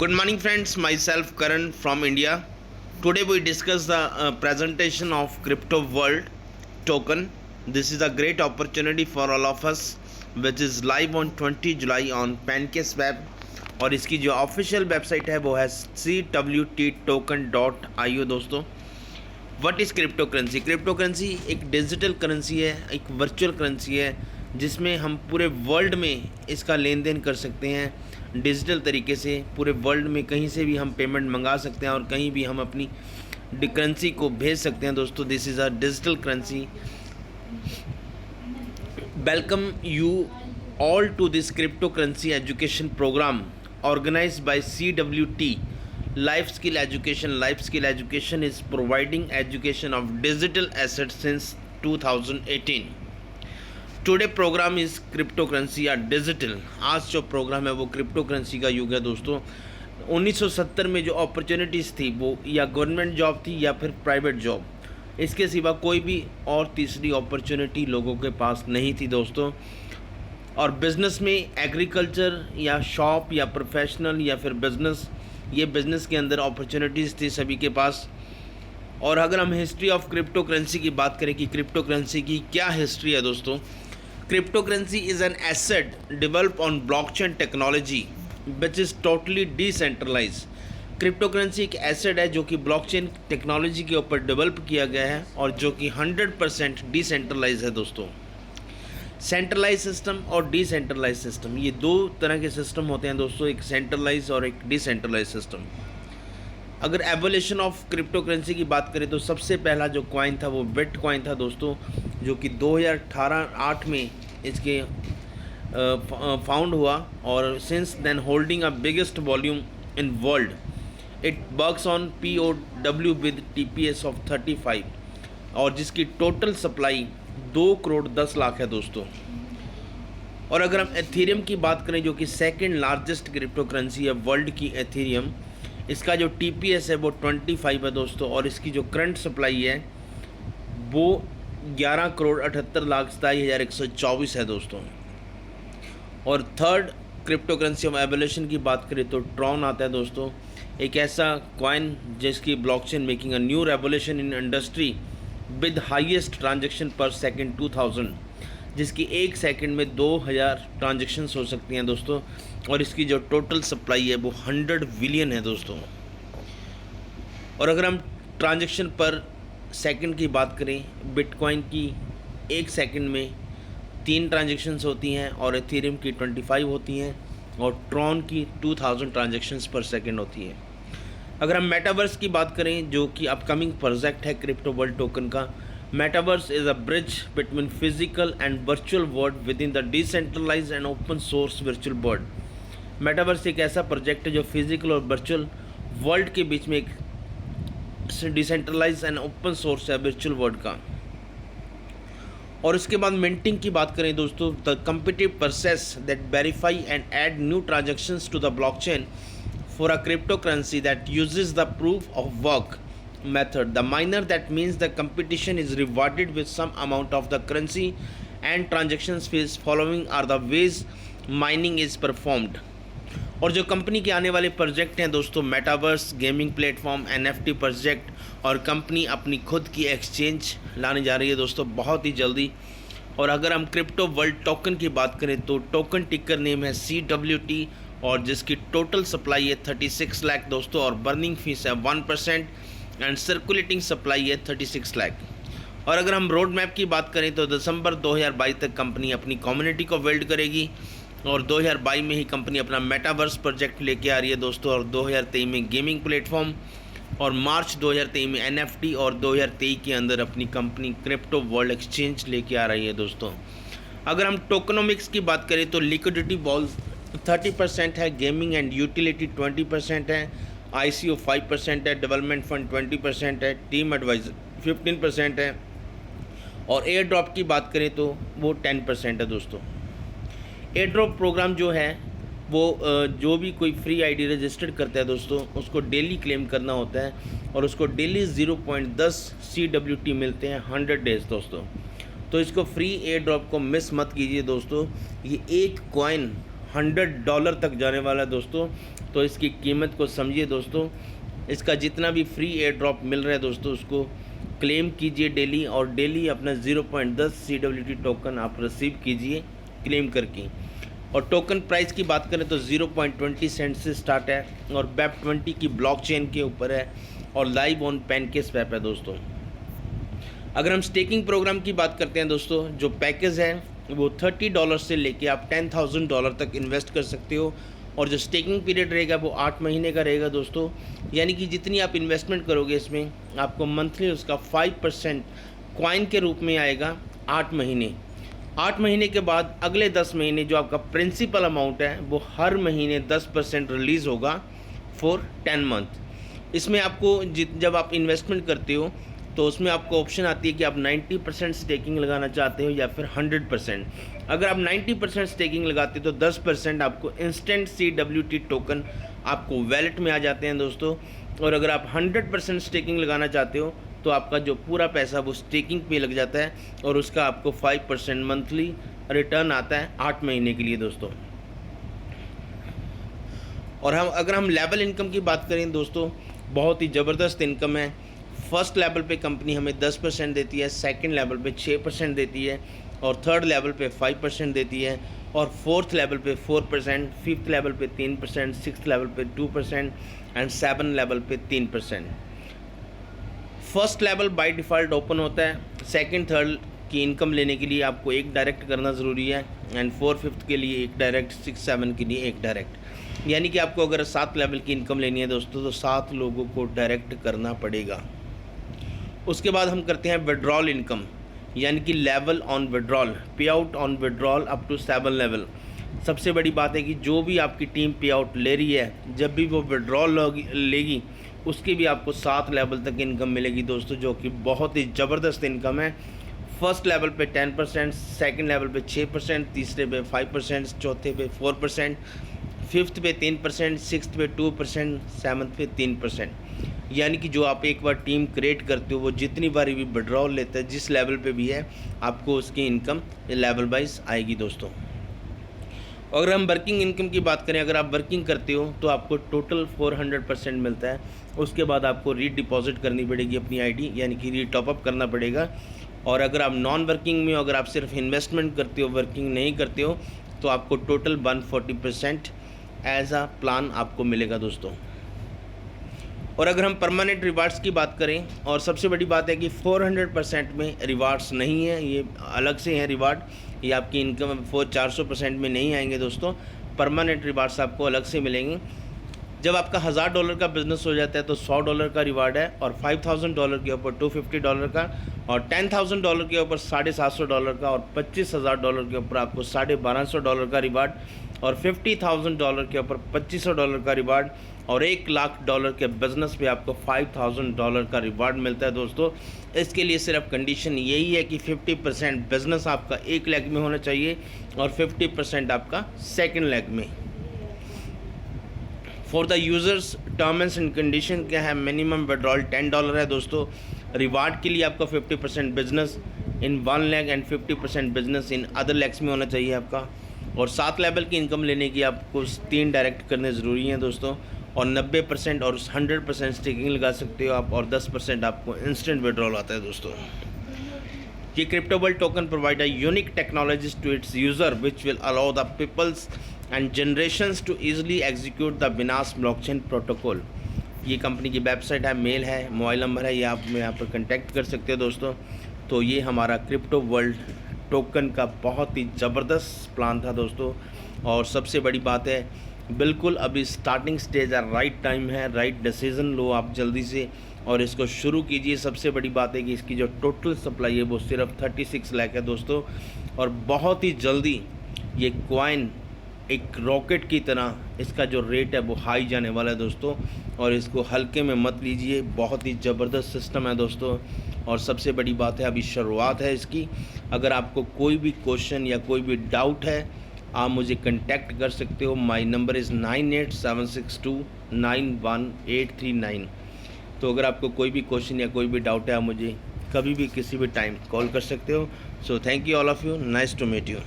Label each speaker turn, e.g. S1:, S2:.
S1: Good morning, friends. Myself Karan from India. Today we discuss the presentation of crypto world token. This is a great opportunity for all of us, which is live on 20 July on PancakeSwap. और इसकी जो official website है वो है cwttoken.io दोस्तों। What is crypto currency? Crypto currency एक digital currency है, एक वर्चुअल करेंसी है जिसमें हम पूरे वर्ल्ड में इसका लेन देन कर सकते हैं डिजिटल तरीके से। पूरे वर्ल्ड में कहीं से भी हम पेमेंट मंगा सकते हैं और कहीं भी हम अपनी करेंसी को भेज सकते हैं दोस्तों। This is a digital currency. Welcome you all to this cryptocurrency education program organized by CWT Life Skill Education. Life Skill Education is providing education of digital assets since 2018. Today program is cryptocurrency या digital. आज जो programme है वो crypto currency का युग है दोस्तों। 1970 में जो अपॉर्चुनिटीज़ थी वो या गवर्नमेंट जॉब थी या फिर प्राइवेट जॉब, इसके सिवा कोई भी और तीसरी अपॉर्चुनिटी लोगों के पास नहीं थी दोस्तों। और बिज़नेस में एग्रीकल्चर या शॉप या प्रोफेशनल या फिर बिज़नेस, ये बिज़नेस के अंदर अपॉर्चुनिटीज़ थी सभी के पास। और अगर हम हिस्ट्री ऑफ क्रिप्टो करेंसी की बात करें कि क्रिप्टो करेंसी की क्या हिस्ट्री है दोस्तों। Crypto currency is an asset develop on blockchain technology which is totally decentralise. Crypto currency एक एसेट है जो कि ब्लॉकचेन टेक्नोलॉजी के ऊपर डेवलप किया गया है और जो कि 100% डिसेंट्रलाइज है दोस्तों। सेंट्रलाइज सिस्टम और डिसेंट्रलाइज सिस्टम, ये दो तरह के सिस्टम होते हैं दोस्तों, एक सेंट्रलाइज और एक डिसेंट्रलाइज सिस्टम। अगर एवोल्यूशन ऑफ क्रिप्टो करेंसी की बात करें तो सबसे पहला जो कॉइन था वो बिटकॉइन था दोस्तों, जो कि 2018-8 में इसके फाउंड हुआ और since then holding a biggest volume in world. It works on POW with TPS of 35 और जिसकी टोटल सप्लाई 2 करोड़ 10 लाख है दोस्तों। और अगर हम एथेरियम की बात करें जो कि सेकंड लार्जेस्ट क्रिप्टो करेंसी है वर्ल्ड की, एथेरियम, इसका जो TPS है वो 25 है दोस्तों और इसकी जो करंट सप्लाई है वो 11 करोड़ 78 लाख 27,124 है दोस्तों। और third crypto currency of evolution की बात करें तो ट्रॉन आता है दोस्तों, एक ऐसा कॉइन जिसकी blockchain making a new revolution in industry with highest transaction पर सेकेंड 2000, जिसकी एक सेकंड में 2000 ट्रांजेक्शन्स हो सकती हैं दोस्तों। और इसकी जो टोटल सप्लाई है वो 100 बिलियन है दोस्तों। और अगर हम ट्रांजेक्शन पर सेकंड की बात करें, बिटकॉइन की एक सेकंड में 3 ट्रांजेक्शन्स होती हैं और एथेरियम की 25 होती हैं और ट्रॉन की 2000 ट्रांजेक्शन्स पर सेकंड होती है। अगर हम मेटावर्स की बात करें जो कि अपकमिंग प्रोजेक्ट है क्रिप्टो वर्ल्ड टोकन का, metaverse is a bridge between physical and virtual world within the decentralised and open source virtual world. Metaverse एक ऐसा प्रोजेक्ट है जो फिजिकल और वर्चुअल वर्ल्ड के बीच में एक डिसेंट्रलाइज एंड ओपन सोर्स है वर्चुअल वर्ल्ड का। और इसके बाद मिंटिंग की बात करें दोस्तों, the competitive process that verify and add new transactions to the blockchain for a cryptocurrency that uses the proof of work method. The miner, that means the competition, is rewarded with some amount of the currency and transactions fees. Following are the ways mining is performed. और जो company के आने वाले project हैं दोस्तों, metaverse, gaming platform, NFT project, और company अपनी खुद की एक्सचेंज लाने जा रही है दोस्तों बहुत ही जल्दी। और अगर हम क्रिप्टो वर्ल्ड टोकन की बात करें तो टोकन टिकर नेम है CWT और जिसकी टोटल सप्लाई है 36 लाख दोस्तों और बर्निंग फीस है 1% एंड सर्कुलेटिंग सप्लाई है 36 लाख। और अगर हम रोड मैप की बात करें तो दिसंबर 2022 तक कंपनी अपनी कम्युनिटी को बिल्ड करेगी और 2022 में ही कंपनी अपना मेटावर्स प्रोजेक्ट लेके आ रही है दोस्तों। और 2023 में गेमिंग प्लेटफॉर्म और मार्च 2023 में NFT और 2023 के अंदर अपनी कंपनी क्रिप्टो वर्ल्ड एक्सचेंज लेके आ रही है दोस्तों। अगर हम टोकनोमिक्स की बात करें तो लिक्विडिटी बॉल्स 30% है, गेमिंग एंड यूटिलिटी 20% है, ICO 5% है, डेवलपमेंट फंड 20% है, टीम एडवाइजर 15% है और एयर ड्रॉप की बात करें तो वो 10% है दोस्तों। एयर ड्रॉप प्रोग्राम जो है वो जो भी कोई फ्री ID रजिस्टर्ड करता है दोस्तों उसको डेली क्लेम करना होता है और उसको डेली 0.10 CWT मिलते हैं 100 डेज दोस्तों। तो इसको फ्री एयर ड्रॉप को मिस मत कीजिए दोस्तों। ये एक कॉइन $100 तक जाने वाला है दोस्तों। तो इसकी कीमत को समझिए दोस्तों। इसका जितना भी फ्री एयर ड्रॉप मिल रहा है दोस्तों, उसको क्लेम कीजिए डेली, और डेली अपना 0.10 CWT टोकन आप रिसीव कीजिए क्लेम करके। और टोकन प्राइस की बात करें तो 0.20 सेंट से स्टार्ट है, और BEP20 की ब्लॉकचेन के ऊपर है, और लाइव ऑन PancakeSwap है दोस्तों। अगर हम स्टेकिंग प्रोग्राम की बात करते हैं दोस्तों, जो पैकेज है वो $30 से लेके आप $10,000 तक इन्वेस्ट कर सकते हो, और जो स्टेकिंग पीरियड रहेगा वो 8 महीने का रहेगा दोस्तों। यानी कि जितनी आप इन्वेस्टमेंट करोगे इसमें, आपको मंथली उसका 5% कॉइन के रूप में आएगा 8 महीने। 8 महीने के बाद अगले 10 महीने जो आपका प्रिंसिपल अमाउंट है वो हर महीने 10% रिलीज़ होगा फॉर 10 मंथ। इसमें आपको जब आप इन्वेस्टमेंट करते हो तो उसमें आपको ऑप्शन आती है कि आप 90% स्टेकिंग लगाना चाहते हो या फिर 100%। अगर आप 90% स्टेकिंग लगाते हो तो 10% आपको इंस्टेंट CWT टोकन आपको वैलेट में आ जाते हैं दोस्तों। और अगर आप 100% स्टेकिंग लगाना चाहते हो तो आपका जो पूरा पैसा वो स्टेकिंग पे लग जाता है, और उसका आपको 5% मंथली रिटर्न आता है 8 महीने के लिए दोस्तों। और अगर हम लेवल इनकम की बात करें दोस्तों, बहुत ही ज़बरदस्त इनकम है। फर्स्ट लेवल पे कंपनी हमें 10% देती है, सेकंड लेवल पे 6% देती है, और थर्ड लेवल पे 5% देती है, और फोर्थ लेवल पे 4%, फिफ्थ लेवल पे 3%, सिक्स्थ लेवल पे 2% एंड 7 लेवल पे 3%। First level by default open होता है। सेकंड थर्ड की इनकम लेने के लिए आपको एक डायरेक्ट करना ज़रूरी है, एंड 4 5th के लिए एक डायरेक्ट, 6 7 के लिए एक डायरेक्ट। यानी कि आपको अगर 7 लेवल की इनकम लेनी है दोस्तों तो 7 लोगों को डायरेक्ट करना पड़ेगा। उसके बाद हम करते हैं विड्रॉल इनकम, यानी कि level on withdrawal, pay out on withdrawal up to 7 level. सबसे बड़ी बात है कि जो भी आपकी टीम पे आउट ले रही है, जब भी वो विड्रॉल लेगी उसकी भी आपको 7 लेवल तक इनकम मिलेगी दोस्तों, जो कि बहुत ही ज़बरदस्त इनकम है। फर्स्ट लेवल पे 10%, सेकंड लेवल पे 6%, तीसरे पे 5%, चौथे पे 4%, फिफ्थ पे 3%, सिक्स्थ पे 2%, सेवन्थ पे 3%। यानी कि जो आप एक बार टीम क्रिएट करते हो वो जितनी बार भी विड्रॉल लेता है, जिस लेवल पे भी है, आपको उसकी इनकम लेवल वाइज आएगी दोस्तों। अगर हम वर्किंग इनकम की बात करें, अगर आप वर्किंग करते हो तो आपको टोटल 400% मिलता है। उसके बाद आपको रीडिपॉजिट करनी पड़ेगी अपनी आईडी, यानी कि रीटॉपअप करना पड़ेगा। और अगर आप नॉन वर्किंग में हो, अगर आप सिर्फ इन्वेस्टमेंट करते हो, वर्किंग नहीं करते हो, तो आपको टोटल 140% एज आ प्लान आपको मिलेगा दोस्तों। और अगर हम परमानेंट रिवार्ड्स की बात करें, और सबसे बड़ी बात है कि 400% में रिवार्ड्स नहीं है, ये अलग से हैं रिवार्ड, ये आपकी इनकम 400% में नहीं आएंगे दोस्तों। परमानेंट रिवार्ड्स आपको अलग से मिलेंगे। जब आपका $1000 का बिज़नेस हो जाता है तो $100 का रिवार्ड है, और $5000 के ऊपर $250 का, और $10,000 के ऊपर $750 का, और $25,000 के ऊपर आपको $1250 का रिवार्ड, और $50,000 के ऊपर $2500 का रिवार्ड, और $1,00,000 के बिज़नेस पे आपको $5000 का रिवार्ड मिलता है दोस्तों। इसके लिए सिर्फ कंडीशन यही है कि 50% बिज़नेस आपका एक लेग में होना चाहिए, और 50% आपका सेकंड लेग में। For the users terms and condition क्या है, मिनिमम विड्रॉल $10 है दोस्तों। रिवार्ड के लिए आपका 50% business in 1 leg and 50% business in other legs में होना चाहिए आपका। और 7 लेवल की इनकम लेने की आपको 3 डायरेक्ट करने ज़रूरी हैं दोस्तों, और 90% और 100% स्टेकिंग लगा सकते हो आप, और 10% आपको इंस्टेंट विड्रॉल आता है दोस्तों। ये Cryptobal token provide a unique technologies to its user which will allow the peoples and generations to easily execute the Binance blockchain protocol. ये कंपनी की वेबसाइट है, मेल है, मोबाइल नंबर है, ये आप यहाँ पर कॉन्टैक्ट कर सकते हो दोस्तों। तो ये हमारा क्रिप्टो वर्ल्ड टोकन का बहुत ही ज़बरदस्त प्लान था दोस्तों। और सबसे बड़ी बात है, बिल्कुल अभी स्टार्टिंग स्टेज है, राइट टाइम है, राइट डिसीज़न लो आप जल्दी से और इसको शुरू कीजिए। सबसे बड़ी बात है कि इसकी जो टोटल सप्लाई है वो सिर्फ 36 लाख है दोस्तों, और बहुत ही जल्दी ये कॉइन एक रॉकेट की तरह इसका जो रेट है वो हाई जाने वाला है दोस्तों। और इसको हल्के में मत लीजिए, बहुत ही ज़बरदस्त सिस्टम है दोस्तों। और सबसे बड़ी बात है, अभी शुरुआत है इसकी। अगर आपको कोई भी क्वेश्चन या कोई भी डाउट है, आप मुझे कांटेक्ट कर सकते हो। My number is 9876291839। तो अगर आपको कोई भी क्वेश्चन या कोई भी डाउट है, आप मुझे कभी भी किसी भी टाइम कॉल कर सकते हो। So thank you all of you, nice to meet you.